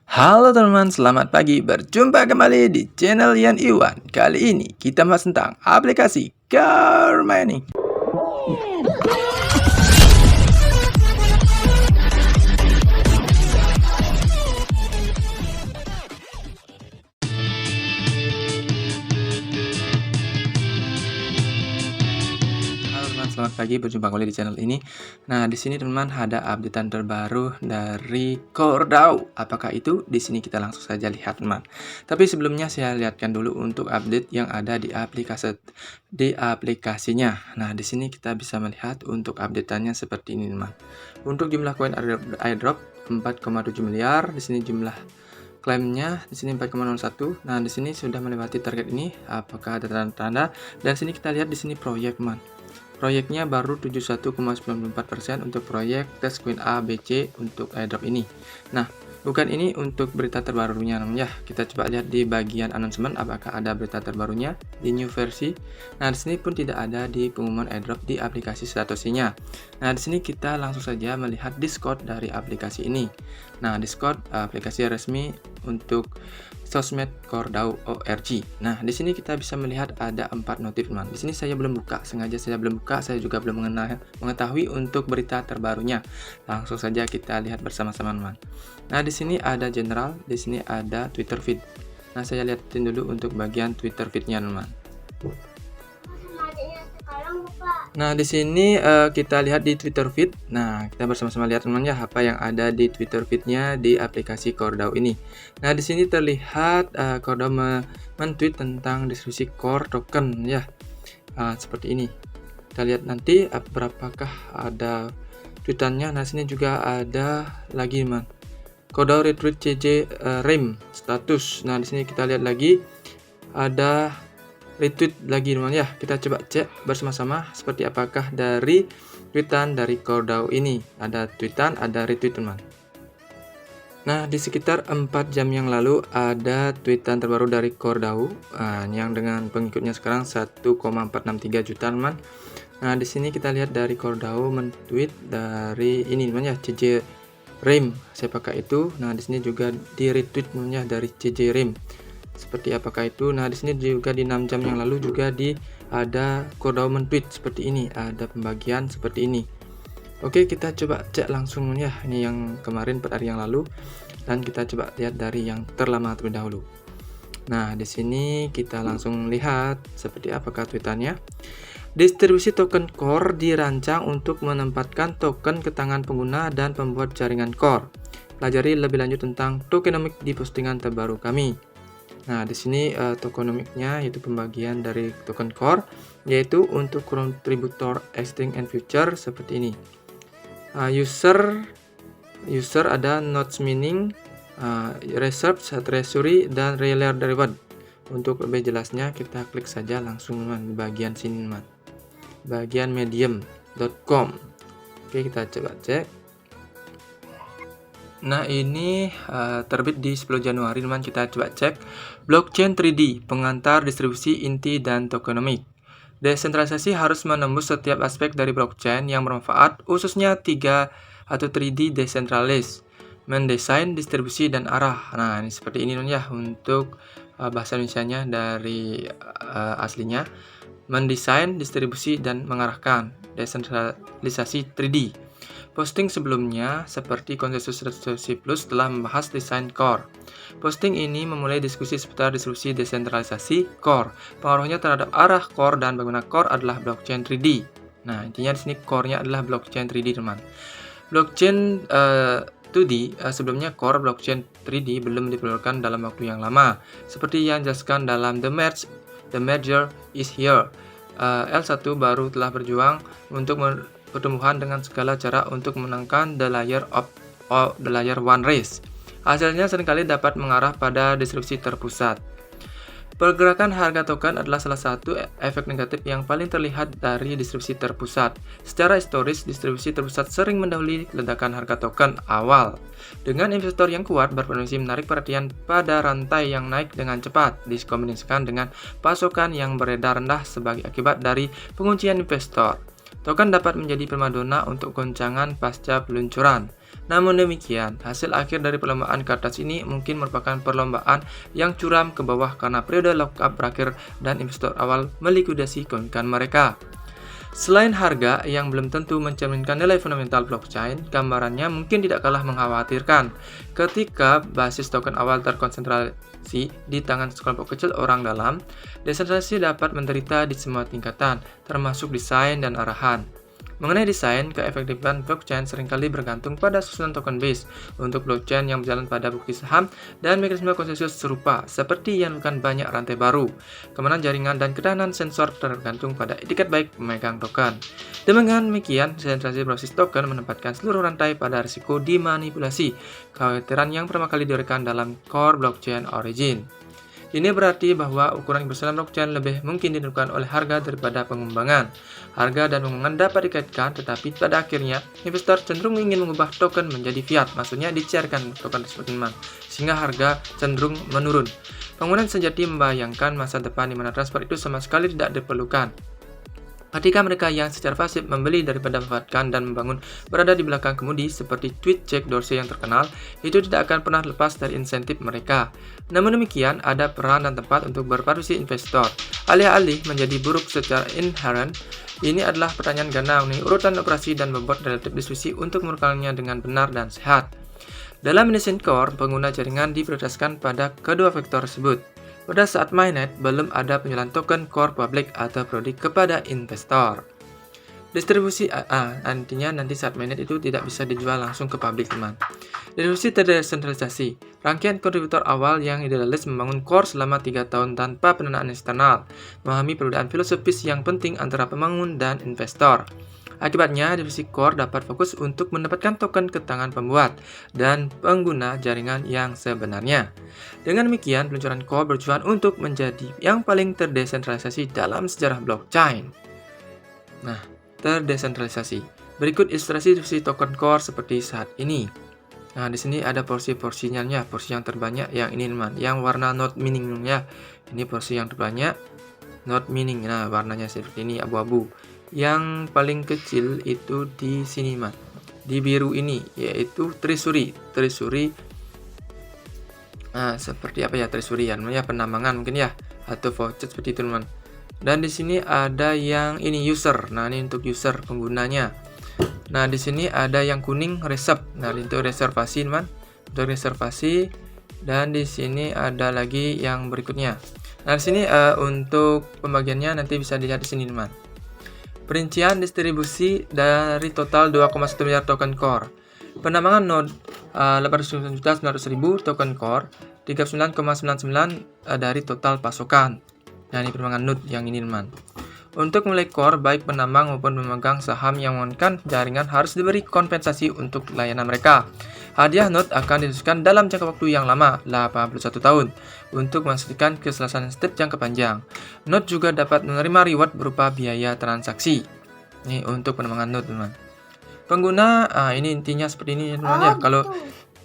Halo teman-teman, selamat pagi. Berjumpa kembali di channel Yan Iwan. Kali ini kita bahas tentang aplikasi Car Mining. Selamat pagi, berjumpa kembali di channel ini. Nah, di sini teman-teman ada updatean terbaru dari CoreDAO. Apakah itu? Di sini kita langsung saja lihat, teman. Tapi sebelumnya saya lihatkan dulu untuk update yang ada di aplikasinya. Nah, di sini kita bisa melihat untuk updateannya seperti ini, teman. Untuk jumlah koin airdrop 4,7 miliar. Di sini jumlah klaimnya di sini 4,01. Nah, di sini sudah melewati target ini. Apakah ada tanda-tanda? Dan sini kita lihat di sini proyek, teman. Proyeknya baru 71,94% untuk proyek tes Queen A, B, C untuk airdrop ini. Nah, bukan ini untuk berita terbarunya namanya. Kita coba lihat di bagian announcement apakah ada berita terbarunya di new versi. Nah, di sini pun tidak ada di pengumuman airdrop di aplikasi Satoshi-nya. Nah, di sini kita langsung saja melihat Discord dari aplikasi ini. Nah, Discord aplikasi resmi untuk sosmed CoreDAO ORG. Nah, di sini kita bisa melihat ada 4 notif, teman. Di sini saya belum buka, sengaja saya belum buka, saya juga belum mengetahui untuk berita terbarunya. Langsung saja kita lihat bersama-sama, teman. Nah, di sini ada general, di sini ada Twitter feed. Nah, saya lihatin dulu untuk bagian Twitter feed-nya, teman. Nah, di sini kita lihat di Twitter feed. Nah, kita bersama-sama lihat teman ya apa yang ada di Twitter feed-nya di aplikasi CoreDAO ini. Nah, di sini terlihat CoreDAO men-tweet tentang distribusi Core token ya. Seperti ini. Kita lihat nanti berapakah ada tweetannya. Nah, sini juga ada lagi, teman. CoreDAO retweet CJ RIM status. Nah, di sini kita lihat lagi ada retweet lagi, teman ya. Kita coba cek bersama-sama seperti apakah dari tweetan dari CoreDAO ini. Ada tweetan, ada retweet, teman. Nah, di sekitar 4 jam yang lalu ada tweetan terbaru dari CoreDAO yang dengan pengikutnya sekarang 1,463 juta, teman. Nah, di sini kita lihat dari CoreDAO men-tweet dari ini, teman ya, CJ RIM. Saya pakai itu. Nah, di sini juga di retweet, teman ya, dari CJ RIM. Seperti apakah itu? Nah, di sini juga di 6 jam yang lalu juga ada CoreDAO men-tweet seperti ini, ada pembagian seperti ini. Oke, kita coba cek langsung ya. Ini yang kemarin 4 hari yang lalu dan kita coba lihat dari yang terlama terlebih dahulu. Nah, di sini kita langsung lihat seperti apakah tweetannya. Distribusi token Core dirancang untuk menempatkan token ke tangan pengguna dan pembuat jaringan Core. Pelajari lebih lanjut tentang tokenomics di postingan terbaru kami. Nah, di sini tokenomics-nya yaitu pembagian dari token Core, yaitu untuk contributor existing and future seperti ini. User ada nodes mining, reserves, treasury, dan reward reward. Untuk lebih jelasnya kita klik saja langsung, teman, di bagian sini, teman. Bagian medium.com. Oke, kita coba cek. Nah, ini terbit di 10 Januari, teman. Kita coba cek. Blockchain 3D, pengantar distribusi inti dan tokenomics. Desentralisasi harus menembus setiap aspek dari blockchain yang bermanfaat, khususnya 3D desentralis. Mendesain distribusi dan arah. Nah, ini seperti ini, teman ya, untuk bahasa Indonesianya dari aslinya. Mendesain distribusi dan mengarahkan desentralisasi 3D. Posting sebelumnya seperti konsensus Satoshi Plus telah membahas desain Core. Posting ini memulai diskusi seputar distribusi desentralisasi Core, pengaruhnya terhadap arah Core dan bagaimana Core adalah blockchain 3D. Nah, intinya di sini Core-nya adalah blockchain 3D, teman. Blockchain 2D sebelumnya Core blockchain 3D belum diperlukan dalam waktu yang lama, seperti yang dijelaskan dalam The Merger is Here. L1 baru telah berjuang untuk pertumbuhan dengan segala cara untuk memenangkan the layer 1 race. Hasilnya seringkali dapat mengarah pada distribusi terpusat. Pergerakan harga token adalah salah satu efek negatif yang paling terlihat dari distribusi terpusat. Secara historis, distribusi terpusat sering mendahului ledakan harga token awal. Dengan investor yang kuat berpotensi menarik perhatian pada rantai yang naik dengan cepat, dikombinasikan dengan pasokan yang beredar rendah sebagai akibat dari penguncian investor. Token dapat menjadi primadona untuk goncangan pasca peluncuran. Namun demikian, hasil akhir dari perlombaan ke atas ini mungkin merupakan perlombaan yang curam ke bawah karena periode lockup berakhir dan investor awal melikuidasi koin-koin mereka. Selain harga yang belum tentu mencerminkan nilai fundamental blockchain, gambarannya mungkin tidak kalah mengkhawatirkan. Ketika basis token awal terkonsentrasi di tangan sekelompok kecil orang dalam, desentralisasi dapat menderita di semua tingkatan, termasuk desain dan arahan. Mengenai desain, keefektifan blockchain seringkali bergantung pada susunan token base. Untuk blockchain yang berjalan pada bukti saham dan mekanisme konsensus serupa, seperti yang bukan banyak rantai baru. Keamanan jaringan dan ketahanan sensor tergantung pada etiket baik pemegang token. Demikian, desentralisasi berbasis token menempatkan seluruh rantai pada risiko dimanipulasi, kekhawatiran yang pertama kali diberikan dalam core blockchain origin. Ini berarti bahwa ukuran keberhasilan blockchain lebih mungkin ditentukan oleh harga daripada pengembangan. Harga dan pengembangan dapat dikaitkan, tetapi pada akhirnya investor cenderung ingin mengubah token menjadi fiat, maksudnya dicairkan token tersebut sehingga harga cenderung menurun. Penggunaan sejati membayangkan masa depan di mana transfer itu sama sekali tidak diperlukan. Ketika mereka yang secara pasif membeli daripada memanfaatkan dan membangun berada di belakang kemudi seperti tweet Jack Dorsey yang terkenal, itu tidak akan pernah lepas dari insentif mereka. Namun demikian, ada peran dan tempat untuk berpartisipasi investor. Alih-alih menjadi buruk secara inherent, ini adalah pertanyaan ganda mengenai urutan operasi dan bobot relatif diskusi untuk merukalnya dengan benar dan sehat. Dalam mesin core, pengguna jaringan diprioritaskan pada kedua faktor tersebut. Pada saat mainnet, belum ada penjualan token core public atau prodik kepada investor. Distribusi artinya nanti saat mainnet itu tidak bisa dijual langsung ke publik, teman. Distribusi terdesentralisasi. Rangkaian kontributor awal yang idealis membangun core selama 3 tahun tanpa pendanaan eksternal. Memahami perbedaan filosofis yang penting antara pembangun dan investor. Akibatnya, divisi core dapat fokus untuk mendapatkan token ke tangan pembuat dan pengguna jaringan yang sebenarnya. Dengan demikian, peluncuran core bertujuan untuk menjadi yang paling terdesentralisasi dalam sejarah blockchain. Nah, terdesentralisasi. Berikut ilustrasi divisi token core seperti saat ini. Nah, di sini ada porsi-porsinya, porsi yang terbanyak yang ini, teman, yang warna not mining ya. Ini porsi yang terbanyak not mining. Nah, warnanya seperti ini, abu-abu. Yang paling kecil itu di sini, mas, di biru ini, yaitu treasury. Seperti apa ya treasury ya, penambangan mungkin ya, atau voucher seperti itu, teman. Dan di sini ada yang ini user. Nah, ini untuk user penggunanya. Nah, di sini ada yang kuning reserve. Nah, untuk reservasi, teman, untuk reservasi. Dan di sini ada lagi yang berikutnya. Nah, di sini untuk pembagiannya nanti bisa dilihat di sini, teman. Perincian distribusi dari total 2,1 miliar token core. Penambangan node 899.000 token core, 39,99 dari total pasokan. Nah, ini penambangan node yang ini, teman. Untuk mulai core, baik penambang maupun pemegang saham yang menggunakan jaringan harus diberi kompensasi untuk layanan mereka. Hadiah node akan diteruskan dalam jangka waktu yang lama, 81 tahun, untuk memastikan keselesaian step jangka panjang. Node juga dapat menerima reward berupa biaya transaksi. Ini untuk penambangan node, teman. Pengguna, ini intinya seperti ini, teman ya.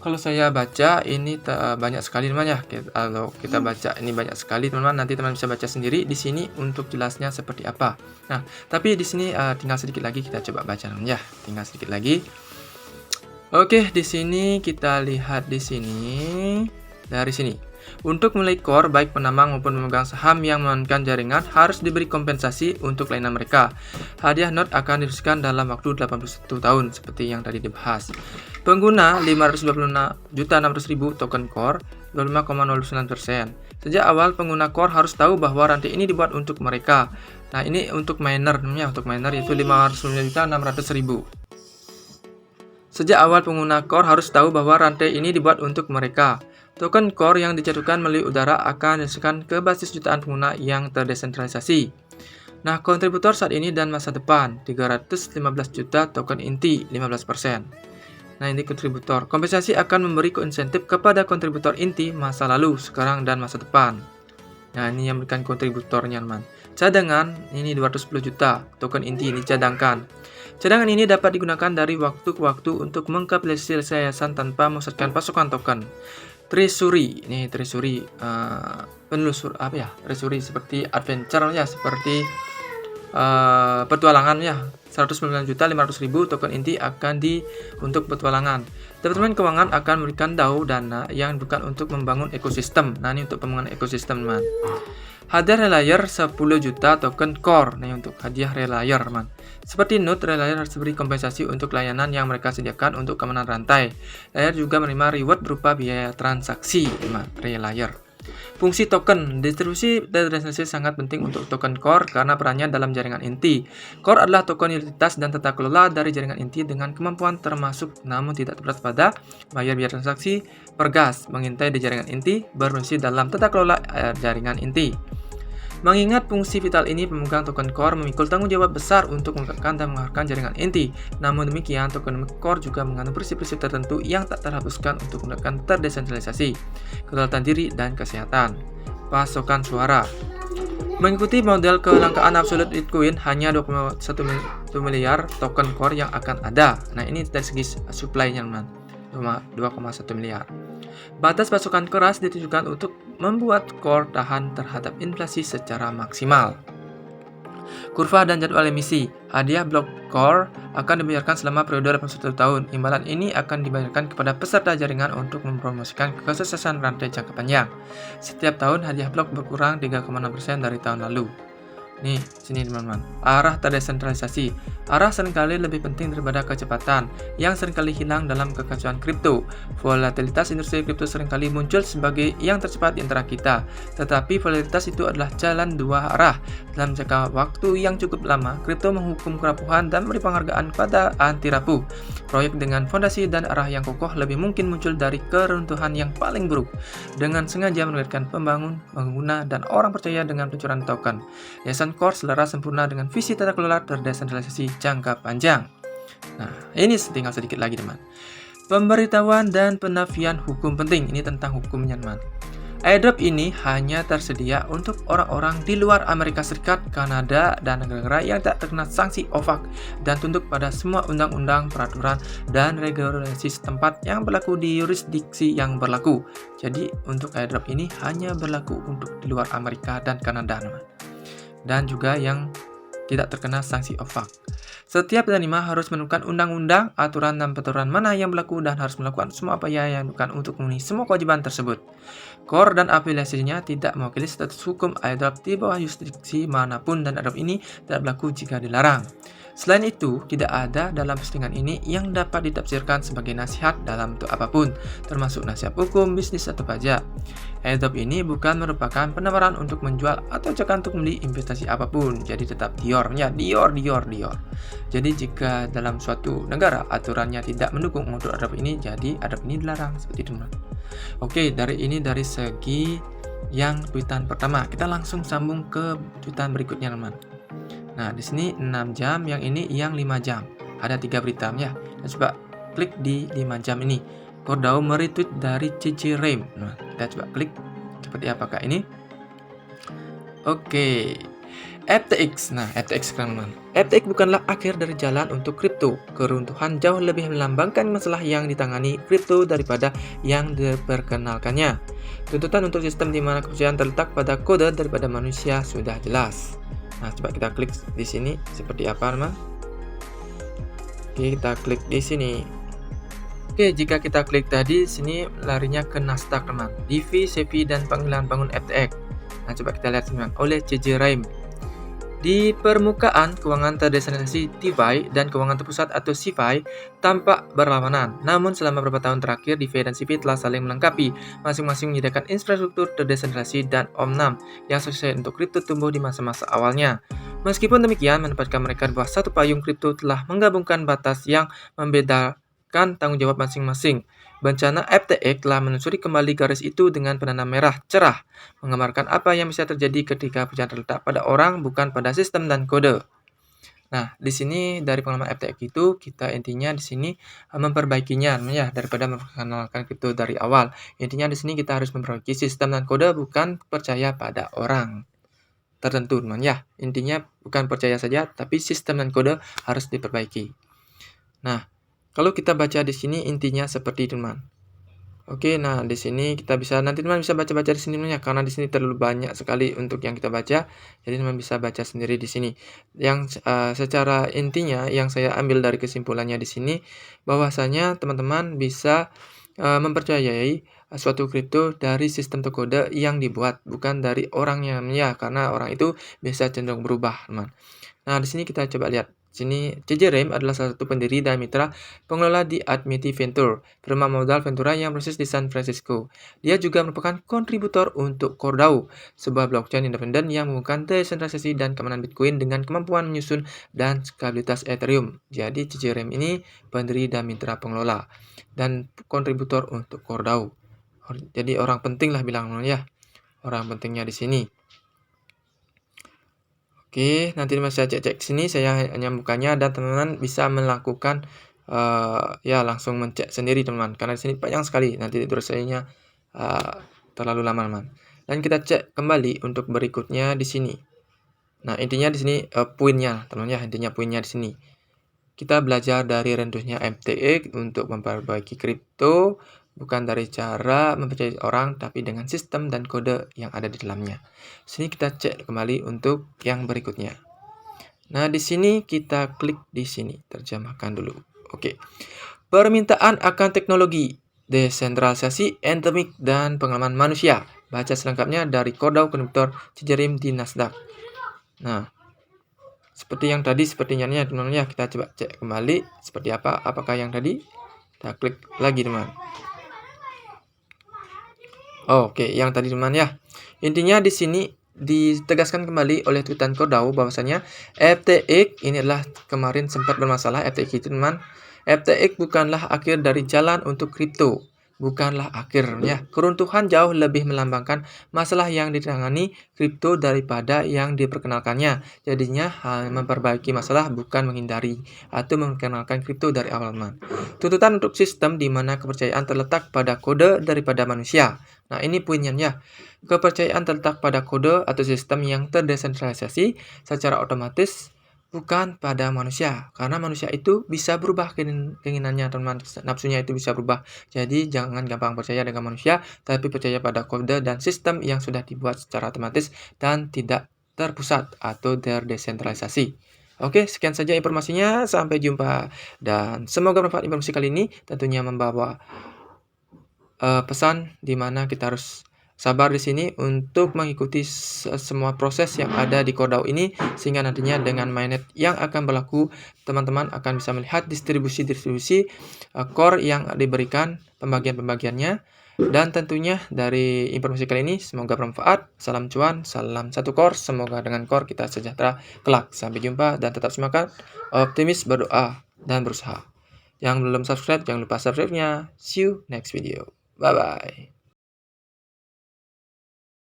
Kalau saya baca ini banyak sekali, teman ya. Kalau kita baca ini banyak sekali, teman-teman. Nanti teman bisa baca sendiri di sini untuk jelasnya seperti apa. Nah, tapi di sini tinggal sedikit lagi kita coba baca, teman ya. Tinggal sedikit lagi. Oke, di sini kita lihat di sini dari sini. Untuk mulai core, baik penambang maupun pemegang saham yang menggunakan jaringan harus diberi kompensasi untuk layanan mereka. Hadiah node akan diteruskan dalam waktu 81 tahun seperti yang tadi dibahas. Pengguna 526.600.000 token core, 25,09%. Sejak awal pengguna core harus tahu bahwa rantai ini dibuat untuk mereka. Nah, ini untuk miner, namanya untuk miner yaitu 509.600.000. Sejak awal pengguna core harus tahu bahwa rantai ini dibuat untuk mereka. Token core yang dijatuhkan melalui udara akan diserahkan ke basis jutaan pengguna yang terdesentralisasi. Nah, kontributor saat ini dan masa depan, 315 juta token inti, 15%. Nah, ini kontributor. Kompensasi akan memberi insentif kepada kontributor inti masa lalu, sekarang, dan masa depan. Nah, ini yang memberikan kontributornya, teman. Cadangan, ini 210 juta token inti dicadangkan. Cadangan ini dapat digunakan dari waktu ke waktu untuk mengkapitalisasi yayasan tanpa memusatkan pasokan token. Treasury, ini treasury penelusur apa ya? Treasury seperti adventure ya, seperti petualangan ya. 109.500.000 token inti akan untuk petualangan. Departemen Keuangan akan memberikan DAO dana yang bukan untuk membangun ekosistem. Nah, ini untuk pembangunan ekosistem, teman. Hadiah Relayer 10 juta token core. Nah, untuk hadiah Relayer, teman. Seperti Node, Relayer harus beri kompensasi untuk layanan yang mereka sediakan untuk keamanan rantai. Relayer juga menerima reward berupa biaya transaksi, teman. Relayer. Fungsi token. Distribusi desentralisasi sangat penting untuk token core karena perannya dalam jaringan inti. Core adalah token utilitas dan tata kelola dari jaringan inti dengan kemampuan termasuk namun tidak terbatas pada bayar biaya transaksi per gas, mengintai di jaringan inti, berfungsi dalam tata kelola jaringan inti. Mengingat fungsi vital ini, pemegang token core memikul tanggung jawab besar untuk menggerakkan dan mengarahkan jaringan inti. Namun demikian, token core juga mengandung prinsip-prinsip tertentu yang tak terhapuskan untuk menggunakan terdesentralisasi, kedaulatan diri, dan kesehatan. Pasokan suara. Mengikuti model kelangkaan absolute Bitcoin, hanya 2,1 miliar token core yang akan ada. Nah, ini dari segi supply-nya, teman. 2,1 miliar. Batas pasokan keras ditujukan untuk membuat core tahan terhadap inflasi secara maksimal. Kurva dan jadwal emisi. Hadiah blok core akan dibayarkan selama periode 81 tahun. Imbalan ini akan dibayarkan kepada peserta jaringan untuk mempromosikan kesuksesan rantai jangka panjang. Setiap tahun hadiah blok berkurang 3,6% dari tahun lalu. Nih, sini teman-teman. Arah terdesentralisasi. Arah seringkali lebih penting daripada kecepatan, yang seringkali hilang dalam kekacauan kripto. Volatilitas industri kripto seringkali muncul sebagai yang tercepat di antara kita. Tetapi volatilitas itu adalah jalan dua arah. Dalam jangka waktu yang cukup lama, kripto menghukum kerapuhan dan memberi penghargaan pada anti rapuh. Proyek dengan fondasi dan arah yang kokoh lebih mungkin muncul dari keruntuhan yang paling buruk. Dengan sengaja menargetkan pembangun, pengguna, dan orang percaya dengan peluncuran token. Yayasan Core selaras sempurna dengan visi tata kelola terdesentralisasi jangka panjang. Nah, ini tinggal sedikit lagi, teman. Pemberitahuan dan penafian hukum penting. Ini tentang hukumnya, teman. Airdrop ini hanya tersedia untuk orang-orang di luar Amerika Serikat, Kanada, dan negara-negara yang tak terkena sanksi OFAC dan tunduk pada semua undang-undang, peraturan, dan regulasi setempat yang berlaku di yurisdiksi yang berlaku. Jadi, untuk airdrop ini hanya berlaku untuk di luar Amerika dan Kanada, teman. Dan juga yang tidak terkena sanksi OFAC. Setiap penerima harus menemukan undang-undang, aturan, dan peraturan mana yang berlaku dan harus melakukan semua upaya yang dilakukan untuk memenuhi semua kewajiban tersebut. Core dan afiliasinya tidak mewakili status hukum airdrop di bawah yurisdiksi manapun dan airdrop ini tidak berlaku jika dilarang. Selain itu, tidak ada dalam postingan ini yang dapat ditafsirkan sebagai nasihat dalam bentuk apapun, termasuk nasihat hukum, bisnis, atau pajak. Airdrop ini bukan merupakan penawaran untuk menjual atau ajakan untuk membeli investasi apapun, jadi tetap Dior. Jadi jika dalam suatu negara aturannya tidak mendukung untuk airdrop ini, jadi airdrop ini dilarang, seperti itu, teman. Oke, dari segi yang tweetan pertama, kita langsung sambung ke tweetan berikutnya, teman. Nah, di sini 6 jam, yang ini yang 5 jam. Ada 3 berita ya. Kita coba klik di 5 jam ini. Cordao meretweet dari CC Rame. Nah, kita coba klik seperti apakah ini. Oke. FTX. Nah, FTX teman-teman. FTX bukanlah akhir dari jalan untuk kripto. Keruntuhan jauh lebih melambangkan masalah yang ditangani kripto daripada yang diperkenalkannya. Tuntutan untuk sistem di mana kepercayaan terletak pada kode daripada manusia sudah jelas. Nah, coba kita klik di sini seperti apa, teman? Oke, kita klik di sini. Oke, jika kita klik tadi, sini larinya ke Nasdaq, teman. DeFi, SEFI, dan panggilan bangun FTX. Nah, coba kita lihat, teman, oleh CJ Rame. Di permukaan, keuangan terdesentralisasi DeFi dan keuangan terpusat atau CeFi tampak berlawanan. Namun selama beberapa tahun terakhir, DeFi dan CeFi telah saling melengkapi, masing-masing menyediakan infrastruktur terdesentralisasi dan Om6 yang sesuai untuk kripto tumbuh di masa-masa awalnya. Meskipun demikian, menempatkan mereka di bawah satu payung kripto telah menggabungkan batas yang membedakan tanggung jawab masing-masing. Bencana FTX telah menelusuri kembali garis itu dengan penanda merah cerah, menggambarkan apa yang bisa terjadi ketika perusahaan terletak pada orang, bukan pada sistem dan kode. Nah, di sini dari pengalaman FTX itu, kita intinya di sini memperbaikinya, ya, daripada memperkenalkan kripto dari awal. Intinya di sini kita harus memperbaiki sistem dan kode, bukan percaya pada orang tertentu, teman, ya. Intinya bukan percaya saja, tapi sistem dan kode harus diperbaiki. Nah, kalau kita baca di sini intinya seperti itu, teman. Oke, nah di sini kita bisa nanti teman bisa baca-baca di sini teman ya, karena di sini terlalu banyak sekali untuk yang kita baca, jadi teman bisa baca sendiri di sini. Yang, secara intinya yang saya ambil dari kesimpulannya di sini, bahwasanya teman-teman bisa, mempercayai suatu kripto dari sistem terkode yang dibuat, bukan dari orangnya ya, karena orang itu bisa cenderung berubah, teman. Nah, di sini kita coba lihat. Sini, CJ Rem adalah salah satu pendiri dan mitra pengelola di Admiti Venture, firma modal Ventura yang berbasis di San Francisco. Dia juga merupakan kontributor untuk CoreDAO, sebuah blockchain independen yang menghubungkan desentralisasi dan keamanan Bitcoin dengan kemampuan menyusun dan skalabilitas Ethereum. Jadi, CJ Rem ini pendiri dan mitra pengelola dan kontributor untuk CoreDAO. Jadi, orang penting lah bilang ya. Orang pentingnya di sini. Oke, nanti Mas saya cek-cek sini, saya hanya bukanya dan teman-teman bisa melakukan ya langsung mencek sendiri teman-teman, karena di sini panjang sekali, nanti durasinya terlalu lama teman. Dan kita cek kembali untuk berikutnya di sini. Nah, intinya di sini poinnya teman-teman ya, intinya poinnya di sini. Kita belajar dari rentusnya FTX untuk memperbaiki kripto, bukan dari cara mempercayai orang, tapi dengan sistem dan kode yang ada di dalamnya. Sini kita cek kembali untuk yang berikutnya. Nah, di sini kita klik di sini, terjemahkan dulu. Oke. Permintaan akan teknologi, desentralisasi, endemik, dan pengalaman manusia. Baca selengkapnya dari CoreDAO kontributor Cijerim di Nasdaq. Nah, seperti yang tadi sepertinya nih teman-teman ya, kita coba cek kembali seperti apa, apakah yang tadi. Kita klik lagi teman. Oke, yang tadi teman ya. Intinya di sini ditegaskan kembali oleh tweetan CoreDAO bahwasanya FTX ini adalah kemarin sempat bermasalah. FTX itu teman, FTX bukanlah akhir dari jalan untuk kripto, bukanlah akhirnya. Keruntuhan jauh lebih melambangkan masalah yang ditangani kripto daripada yang diperkenalkannya. Jadinya memperbaiki masalah bukan menghindari atau memperkenalkan kripto dari awal teman. Tuntutan untuk sistem di mana kepercayaan terletak pada kode daripada manusia. Nah, ini poinnya ya. Kepercayaan terletak pada kode atau sistem yang terdesentralisasi secara otomatis, bukan pada manusia. Karena manusia itu bisa berubah keinginannya, teman-teman. Nafsunya itu bisa berubah. Jadi, jangan gampang percaya dengan manusia, tapi percaya pada kode dan sistem yang sudah dibuat secara otomatis dan tidak terpusat atau terdesentralisasi. Oke, sekian saja informasinya. Sampai jumpa. Dan semoga bermanfaat informasi kali ini. Tentunya membawa pesan di mana kita harus sabar di sini untuk mengikuti semua proses yang ada di CoreDAO ini, sehingga nantinya dengan mainnet yang akan berlaku, teman-teman akan bisa melihat distribusi core yang diberikan, pembagian-pembagiannya. Dan tentunya dari informasi kali ini semoga bermanfaat. Salam cuan, salam satu core. Semoga dengan core kita sejahtera kelak. Sampai jumpa dan tetap semangat, optimis, berdoa, dan berusaha. Yang belum subscribe, jangan lupa subscribe-nya. See you next video. Bye-bye.